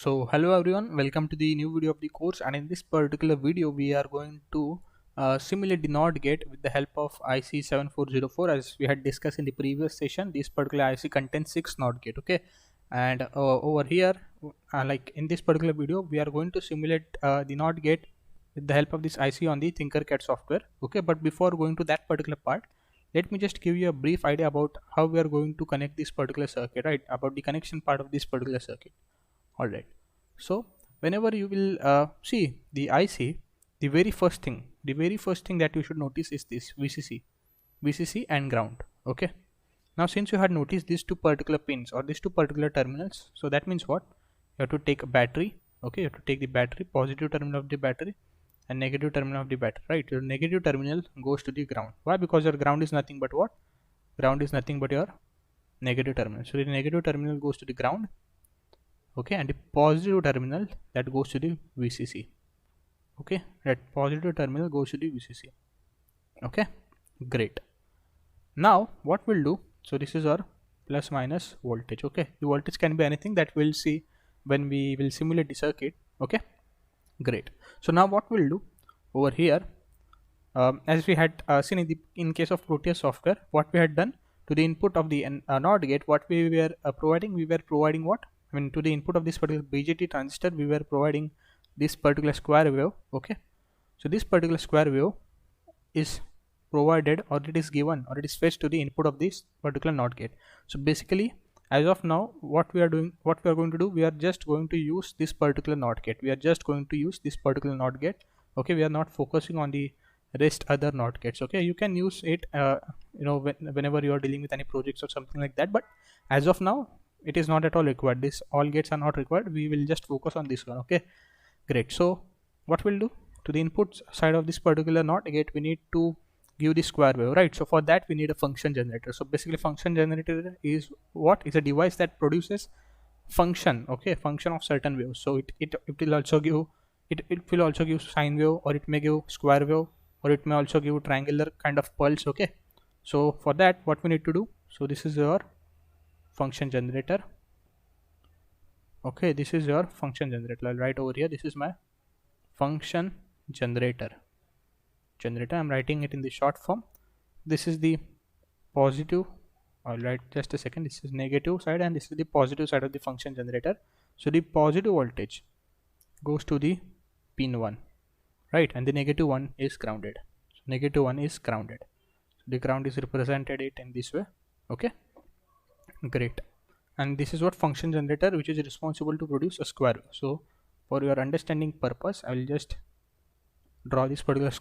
So hello everyone, welcome to the new video of the course, and in this particular video we are going to simulate the NOT gate with the help of IC7404. As we had discussed in the previous session, this particular IC contains 6 NOT gate. Okay, and over here like in this particular video we are going to simulate the NOT gate with the help of this IC on the Tinkercad software. Okay, but before going to that particular part, let me just give you a brief idea about how we are going to connect this particular circuit, right? About the connection part of this particular circuit. Alright, so whenever you will see the IC, the very first thing that you should notice is this VCC and ground. Okay, now since you had noticed these two particular pins or these two particular terminals, so that means what? You have to take a battery. Okay, you have to take the battery, positive terminal of the battery and negative terminal of the battery, right? Your negative terminal goes to the ground. Why? Because your ground is nothing but what? Ground is nothing but your negative terminal. So the negative terminal goes to the ground. Okay, and the positive terminal that goes to the VCC. Okay, that positive terminal goes to the VCC. Okay, great. Now what we'll do, so this is our plus minus voltage. Okay, the voltage can be anything that we'll see when we will simulate the circuit. Okay, great. So now what we'll do over here, as we had seen in case of Proteus software, what we had done to the input of the NOT gate, what we were providing, what? I mean, to the input of this particular BJT transistor, we were providing this particular square wave. Okay, so this particular square wave is provided, or it is given, or it is fetched to the input of this particular NOT gate. So basically, as of now, what we are going to do, we are just going to use this particular NOT gate. Okay, we are not focusing on the rest other NOT gates. Okay, you can use it whenever you are dealing with any projects or something like that, but as of now it is not at all required. This all gates are not required. We will just focus on this one. Okay, great. So what we'll do, to the input side of this particular NOT gate, we need to give the square wave, right? So for that we need a function generator. So basically function generator is what? Is a device that produces function. Okay, function of certain waves. So it will also give sine wave, or it may give square wave, or it may also give triangular kind of pulse. Okay, so for that what we need to do, so this is your function generator. Okay, this is your function generator. I'll write over here, this is my function generator. I'm writing it in the short form. This is the positive, I'll write just a second, this is negative side and this is the positive side of the function generator. So the positive voltage goes to the pin 1, right, and the negative one is grounded. So negative one is grounded. So the ground is represented it in this way. Okay, great. And this is what function generator, which is responsible to produce a square wave. So for your understanding purpose, I will just draw this particular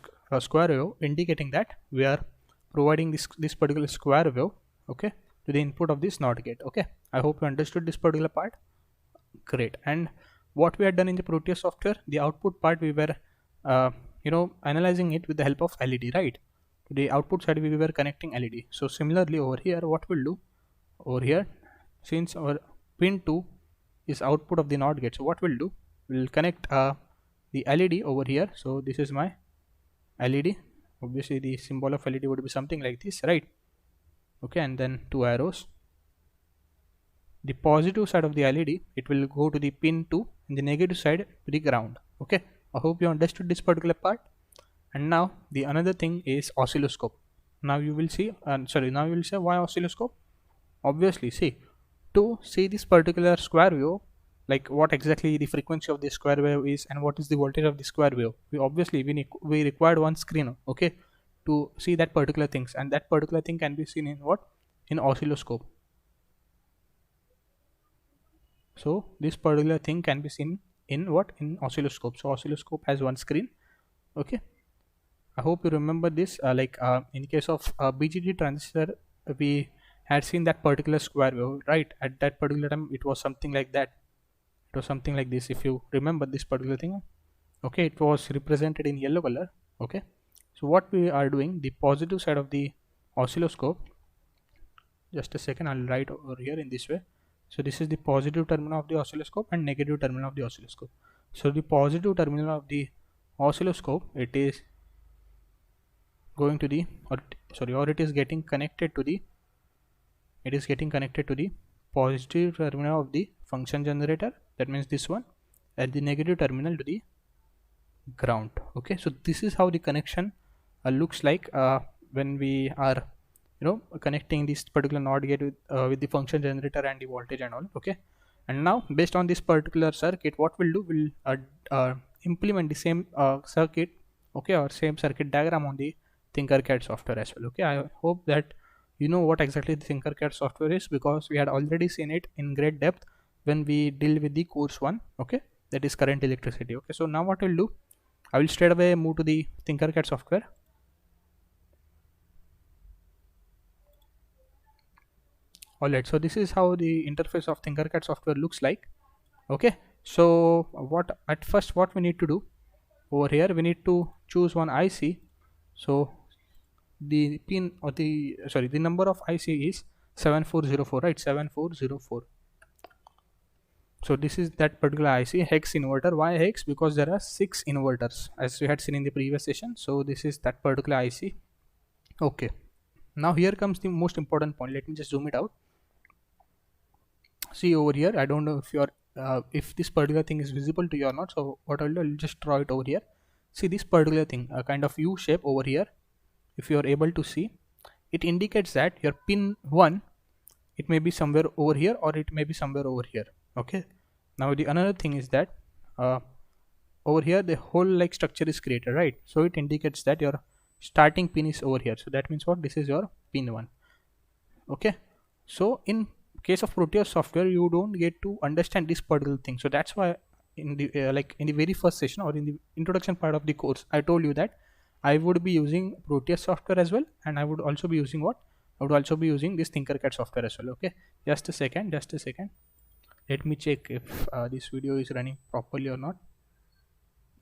square wave, indicating that we are providing this particular square wave, okay, to the input of this NOT gate. Okay, I hope you understood this particular part. Great. And what we had done in the Proteus software, the output part, we were analyzing it with the help of LED, right? To the output side we were connecting LED. So similarly over here, what we'll do over here, since our pin 2 is output of the NOT gate, so what we'll do, we'll connect the LED over here. So this is my LED. Obviously the symbol of LED would be something like this, right? Okay, and then 2 arrows. The positive side of the LED, it will go to the pin 2, and the negative side to the ground. Okay, I hope you understood this particular part. And now the another thing is oscilloscope. Now you will see, now you will say, why oscilloscope? Obviously, see, to see this particular square wave, like what exactly the frequency of the square wave is and what is the voltage of the square wave, we required one screen, okay, to see that particular things, and that particular thing can be seen in what? In oscilloscope. So this particular thing can be seen in what? In oscilloscope. So oscilloscope has one screen. Okay, I hope you remember this. In case of BJT transistor, we had seen that particular square wave, right? At that particular time it was something like that. It was something like this, if you remember this particular thing. Okay, it was represented in yellow color. Okay, so what we are doing, the positive side of the oscilloscope, just a second, I'll write over here in this way. So this is the positive terminal of the oscilloscope and negative terminal of the oscilloscope. So the positive terminal of the oscilloscope, it is going to the, or it is getting connected to the positive terminal of the function generator, that means this one, and the negative terminal to the ground. Okay, so this is how the connection looks like when we are connecting this particular NOT gate with the function generator and the voltage and all. Okay, and now based on this particular circuit, what we'll do, we'll implement the same circuit, okay, or same circuit diagram on the Tinkercad software as well. Okay, I hope that you know what exactly the Tinkercad software is, because we had already seen it in great depth when we deal with the course 1. Okay, that is current electricity. Okay, so now what we'll do, I will straight away move to the Tinkercad software. Alright, so this is how the interface of Tinkercad software looks like. Okay, so what we need to do over here, we need to choose one IC. So the pin, or the number of IC is 7404, right? 7404. So this is that particular IC, hex inverter. Why hex? Because there are 6 inverters as we had seen in the previous session. So this is that particular IC. Okay, now here comes the most important point. Let me just zoom it out. See over here, I don't know if this particular thing is visible to you or not. So what I'll do, I'll just draw it over here. See this particular thing, a kind of U shape over here. If you are able to see, it indicates that your pin 1, it may be somewhere over here or it may be somewhere over here. Okay, now the another thing is that over here the whole like structure is created, right? So it indicates that your starting pin is over here. So that means what, this is your pin 1. Okay, so in case of Proteus software, you don't get to understand this particular thing. So that's why in the in the very first session or in the introduction part of the course, I told you that I would be using Proteus software as well, and I would also be using what, I would also be using this Tinkercad software as well. Okay, just a second, let me check if this video is running properly or not.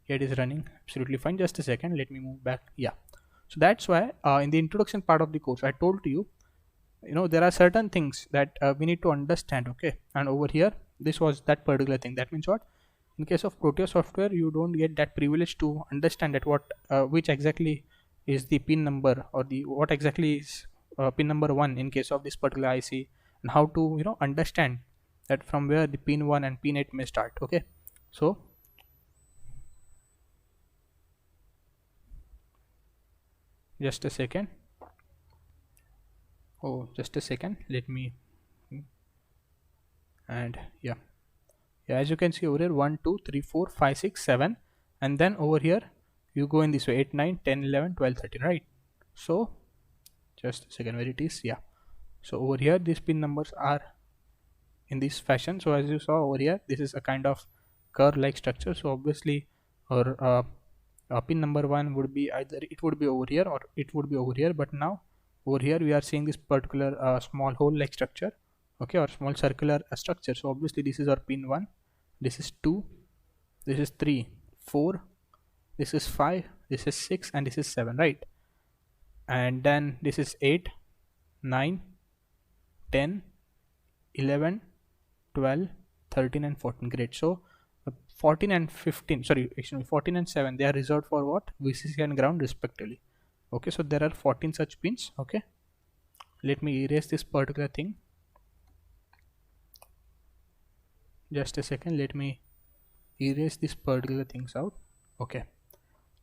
It is running absolutely fine. Just a second, let me move back. Yeah, so that's why in the introduction part of the course, I told to you, there are certain things that we need to understand. Okay, and over here this was that particular thing. That means what, in case of Proteus software, you don't get that privilege to understand that what which exactly is the pin number, or the what exactly is pin number 1 in case of this particular IC, and how to understand that from where the pin 1 and pin 8 may start. Okay, so just a second. Oh, just a second, let me, and yeah, as you can see over here, 1 2 3 4 5 6 7, and then over here you go in this way, 8 9 10 11 12 13, right? So just a second, where it is, yeah. So over here these pin numbers are in this fashion. So as you saw over here, this is a kind of curve like structure. So obviously our pin number 1 would be either it would be over here or it would be over here, but now over here we are seeing this particular small hole like structure, okay, or small circular structure. So obviously this is our pin 1, this is 2, this is 3 4, this is 5, this is 6, and this is 7, right? And then this is 8 9 10 11 12 13 and 14. Great. So 14 and 15, sorry, actually 14 and 7, they are reserved for what, VCC and ground respectively. Okay, so there are 14 such pins. Okay, let me erase this particular thing. Just a second, let me erase this particular things out. Okay,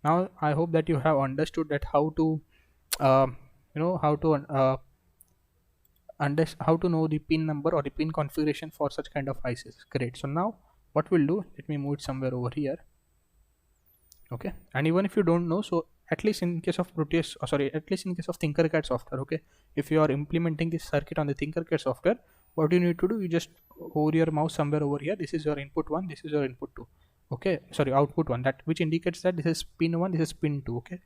now I hope that you have understood that how to how to know the pin number or the pin configuration for such kind of ICs. Great. So now what we'll do, let me move it somewhere over here. Okay, and even if you don't know, so at least in case of Proteus, at least in case of Tinkercad software, okay, if you are implementing this circuit on the Tinkercad software, what you need to do, you just hover your mouse somewhere over here. This is your input 1, this is your input 2. Okay, sorry, output 1, that which indicates that this is pin 1, this is pin 2. Okay,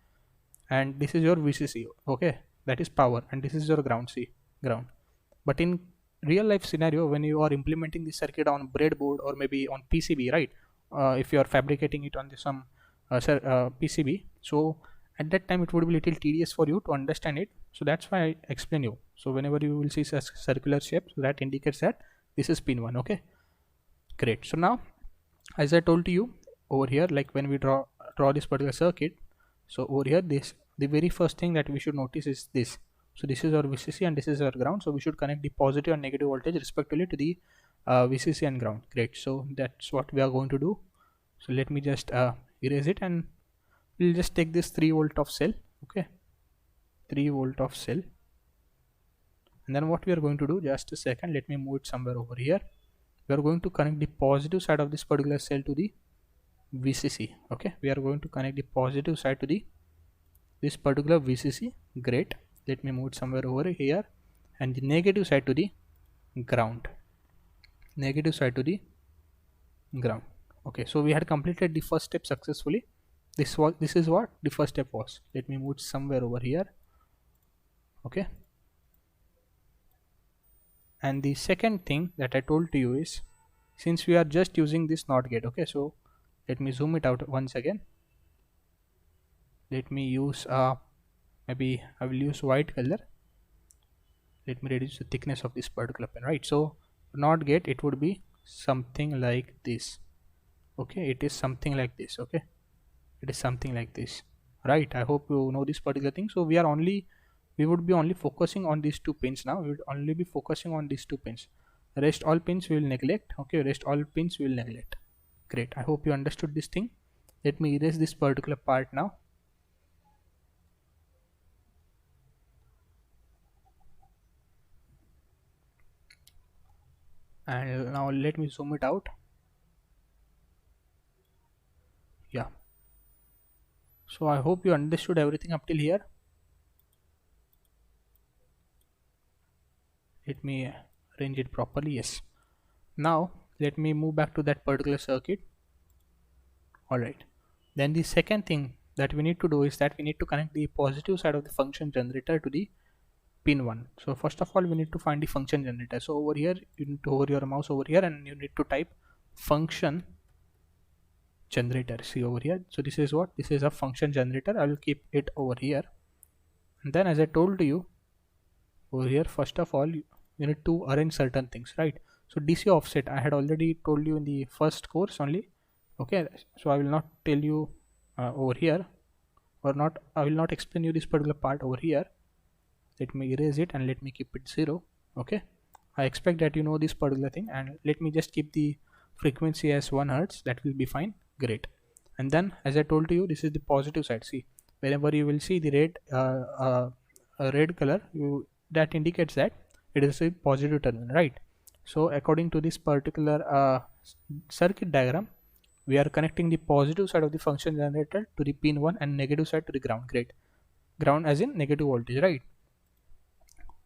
and this is your VCC, okay, that is power, and this is your ground, C, ground. But in real life scenario, when you are implementing this circuit on breadboard or maybe on PCB, right, if you are fabricating it on some PCB, so at that time it would be little tedious for you to understand it. So that's why I explain you. So whenever you will see a circular shape, so that indicates that this is pin 1. Okay, great. So now, as I told to you over here, like when we draw this particular circuit, so over here the very first thing that we should notice is this. So this is our VCC and this is our ground. So we should connect the positive and negative voltage respectively to the VCC and ground. Great. So that's what we are going to do. So let me just erase it, and we'll just take this 3 volt of cell. Okay, 3 volt of cell, and then what we are going to do, just a second, let me move it somewhere over here. We are going to connect the positive side of this particular cell to the VCC. Okay, we are going to connect the positive side to the this particular VCC. Great. Let me move it somewhere over here, and the negative side to the ground. Negative side to the ground. Okay, so we had completed the first step successfully. This is what the first step was. Let me move it somewhere over here. Okay, and the second thing that I told to you is, since we are just using this NOT gate, okay, so let me zoom it out once again. Let me use maybe I will use white color. Let me reduce the thickness of this particular pen, right? So NOT gate, it would be something like this. Okay, it is something like this. Okay, it is something like this, right? I hope you know this particular thing. So we would be only focusing on these 2 pins now. We would only be focusing on these 2 pins. Rest all pins we will neglect. Okay, rest all pins we will neglect. Great, I hope you understood this thing. Let me erase this particular part now. And now let me zoom it out. Yeah, so I hope you understood everything up till here. Let me arrange it properly. Yes, now let me move back to that particular circuit. Alright, then the second thing that we need to do is that we need to connect the positive side of the function generator to the pin 1. So first of all, we need to find the function generator. So over here, you need to hover your mouse over here, and you need to type function generator. See over here, so this is what, this is a function generator. I will keep it over here, and then as I told you over here, first of all, you need to arrange certain things, right? So DC offset, I had already told you in the first course only. Okay, so I will not tell you over here, or not, I will not explain you this particular part over here. Let me erase it and let me keep it 0. Okay, I expect that you know this particular thing, and let me just keep the frequency as 1 Hertz. That will be fine. Great. And then as I told you, this is the positive side. See, whenever you will see the red color, that indicates that it is a positive terminal, right? So according to this particular circuit diagram, we are connecting the positive side of the function generator to the pin 1 and negative side to the ground. Great. Ground as in negative voltage, right?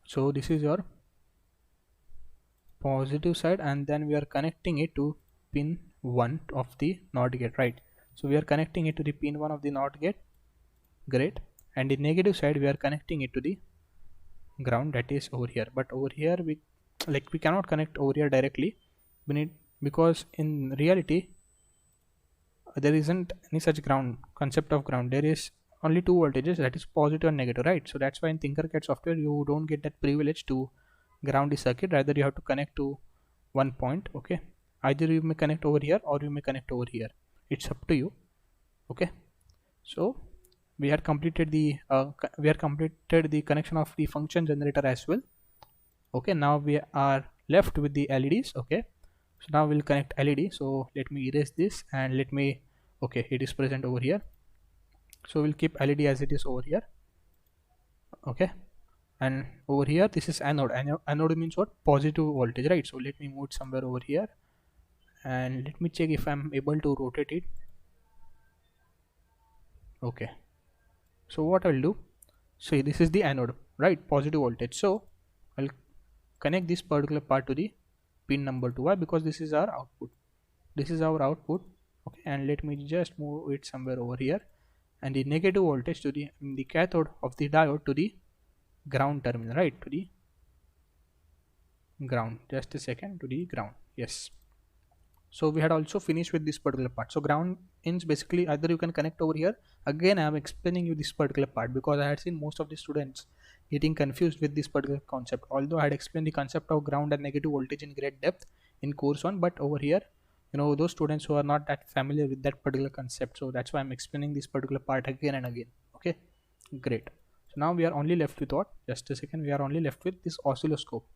So this is your positive side, and then we are connecting it to pin 1 of the NOT gate, right? So we are connecting it to the pin 1 of the NOT gate. Great. And the negative side, we are connecting it to the ground, that is over here. But over here we cannot connect over here directly. We need, because in reality there isn't any such ground concept of ground. There is only 2 voltages, that is positive and negative, right? So that's why in Tinkercad software you don't get that privilege to ground the circuit. Rather you have to connect to one point. Okay, either you may connect over here or you may connect over here, it's up to you. Okay, so we had completed the connection of the function generator as well. Okay, now we are left with the LEDs. Okay, so now we'll connect LED. So let me erase this and let me, okay, it is present over here, so we'll keep LED as it is over here. Okay, and over here this is anode. Anode means what? Positive voltage, right? So let me move it somewhere over here, and let me check if I'm able to rotate it. Okay, so what I'll do, see, this is the anode, right? Positive voltage. So I'll connect this particular part to the pin number 2. Why? Because this is our output. This is our output. Okay, and let me just move it somewhere over here, and the negative voltage to the cathode of the diode to the ground terminal, right? To the ground. Just a second, to the ground. Yes. So we had also finished with this particular part. So ground ins, basically either you can connect over here. Again, I am explaining you this particular part because I had seen most of the students getting confused with this particular concept. Although I had explained the concept of ground and negative voltage in great depth in course 1, but over here, you know, those students who are not that familiar with that particular concept, so that's why I'm explaining this particular part again and again. Okay, great. So now we are only left with what? Just a second, we are only left with this oscilloscope.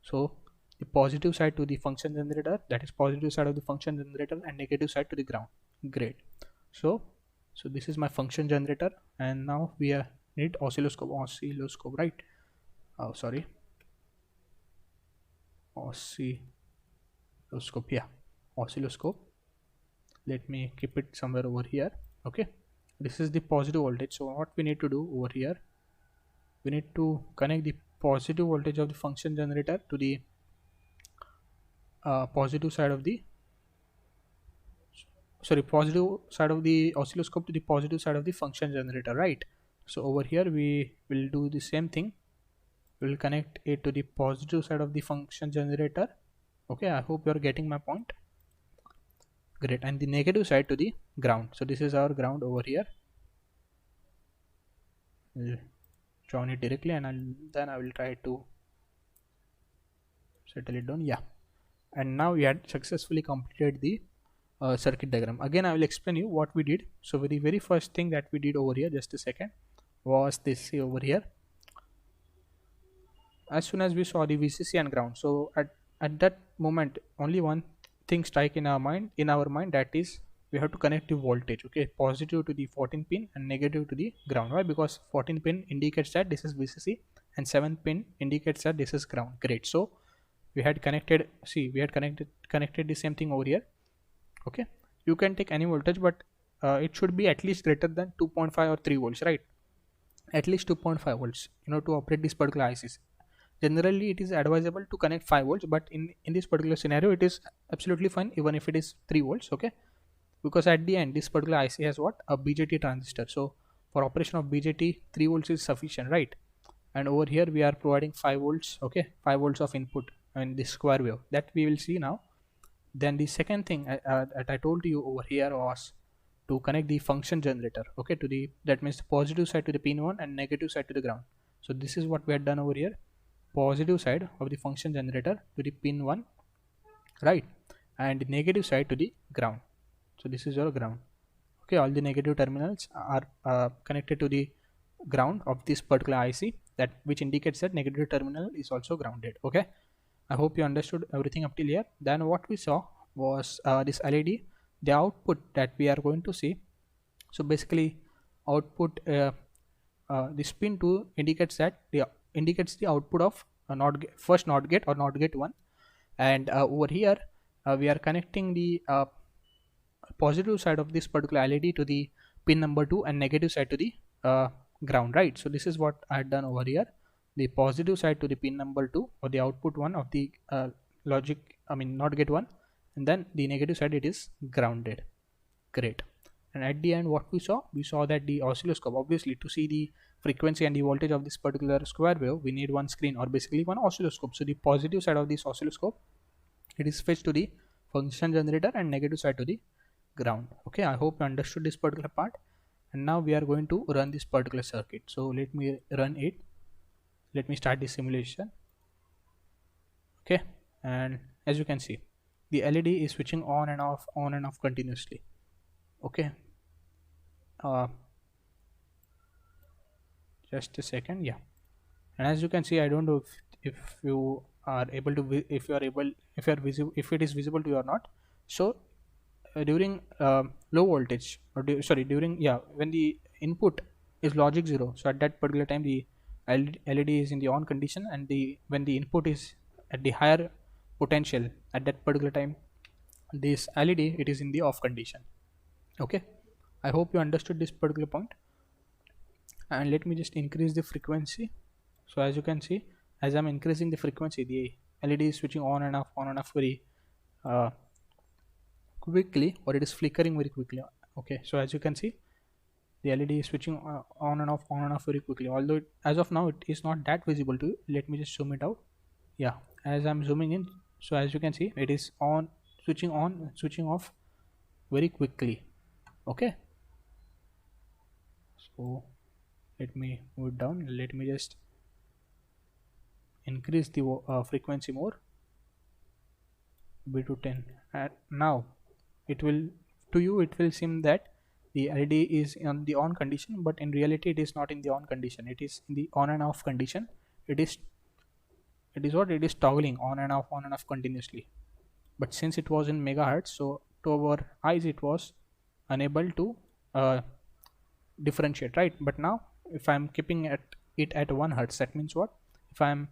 So the positive side to the function generator, that is positive side of the function generator, and negative side to the ground. Great. So this is my function generator, and now we need oscilloscope, right? Oh, sorry, oscilloscope. Yeah, oscilloscope. Let me keep it somewhere over here. Okay, this is the positive voltage. So what we need to do over here, we need to connect the positive voltage of the function generator to the positive side of the positive side of the oscilloscope to the positive side of the function generator, right? So over here we will do the same thing. We will connect it to the positive side of the function generator. Okay, I hope you are getting my point. Great. And the negative side to the ground. So this is our ground over here. We'll join it directly, and then I will try to settle it down. Yeah, and now we had successfully completed the circuit diagram. Again, I will explain you what we did. So the very first thing that we did over here, just a second, was this over here. As soon as we saw the VCC and ground, so at that moment only one thing strike in our mind, that is we have to connect the voltage. Okay, positive to the 14 pin and negative to the ground. Why? Because 14 pin indicates that this is VCC and 7 pin indicates that this is ground. Great. So we had connected, see, we had connected the same thing over here. Okay, you can take any voltage, but it should be at least greater than 2.5 or 3 volts, right? At least 2.5 volts, to operate this particular ICs. Generally it is advisable to connect 5 volts, but in this particular scenario it is absolutely fine even if it is 3 volts. Okay, because at the end this particular IC has what, a BJT transistor. So for operation of BJT 3 volts is sufficient, right? And over here we are providing 5 volts. Okay, 5 volts of input and this square wave that we will see now. Then the second thing that I told you over here was to connect the function generator, okay, to the, that means the positive side to the pin 1 and negative side to the ground. So this is what we had done over here. Positive side of the function generator to the pin 1, right, and negative side to the ground. So this is your ground. Okay, all the negative terminals are connected to the ground of this particular IC, that which indicates that negative terminal is also grounded. Okay, I hope you understood everything up till here. Then what we saw was this LED, the output that we are going to see. So basically output, this pin 2 indicates that indicates the output of first NOT gate or NOT gate 1, and over here we are connecting the positive side of this particular LED to the pin number 2 and negative side to the ground, right? So this is what I had done over here. The positive side to the pin number 2 or the output 1 of the NOT gate 1, and then the negative side it is grounded. Great. And at the end what we saw that the oscilloscope, obviously to see the frequency and the voltage of this particular square wave we need one screen or basically one oscilloscope. So the positive side of this oscilloscope, it is fetched to the function generator and negative side to the ground. Okay, I hope you understood this particular part, and now we are going to run this particular circuit. So let me run it. Let me start the simulation. Okay, and as you can see the LED is switching on and off continuously. Okay, just a second. Yeah, and as you can see, I don't know if you are able to, if it is visible to you or not. So during low voltage or during, when the input is logic 0, so at that particular time the LED is in the on condition, and when the input is at the higher potential at that particular time, this LED it is in the off condition. Okay, I hope you understood this particular point. And let me just increase the frequency. So as you can see, as I'm increasing the frequency, the LED is switching on and off very quickly, or it is flickering very quickly. Okay, so as you can see the LED is switching on and off very quickly, although as of now it is not that visible to you. Let me just zoom it out. Yeah, as I'm zooming in, so as you can see it is switching off very quickly. Okay, so let me move it down. Let me just increase the frequency more, B to 10, and now it will, to you it will seem that the LED is on the on condition, but in reality it is not in the on condition. It is in the on and off condition. It is it is what it is toggling on and off continuously. But since it was in megahertz, so to our eyes it was unable to uh, differentiate, right? But now if I'm keeping it at 1 hertz, that means what, if I'm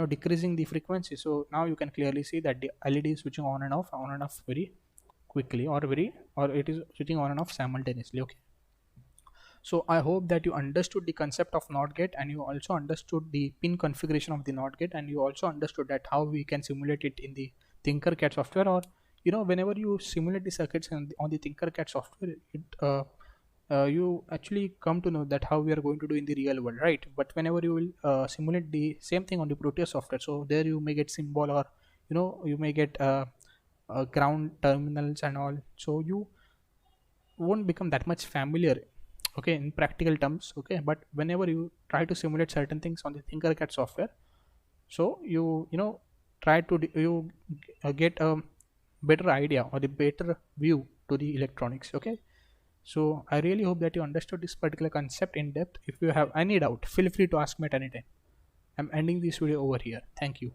decreasing the frequency, so now you can clearly see that the LED is switching on and off very quickly, or it is switching on and off simultaneously. Okay, so I hope that you understood the concept of NOT gate, and you also understood the pin configuration of the NOT gate, and you also understood that how we can simulate it in the Tinkercad software, or whenever you simulate the circuits on the Tinkercad software, you actually come to know that how we are going to do in the real world, right? But whenever you will simulate the same thing on the Proteus software, so there you may get symbol, or you may get ground terminals and all, so you won't become that much familiar, okay, in practical terms. Okay, but whenever you try to simulate certain things on the Tinkercad software, so you try to get a better idea or the better view to the electronics. Okay, so I really hope that you understood this particular concept in depth. If you have any doubt, feel free to ask me at any time. I'm ending this video over here. Thank you.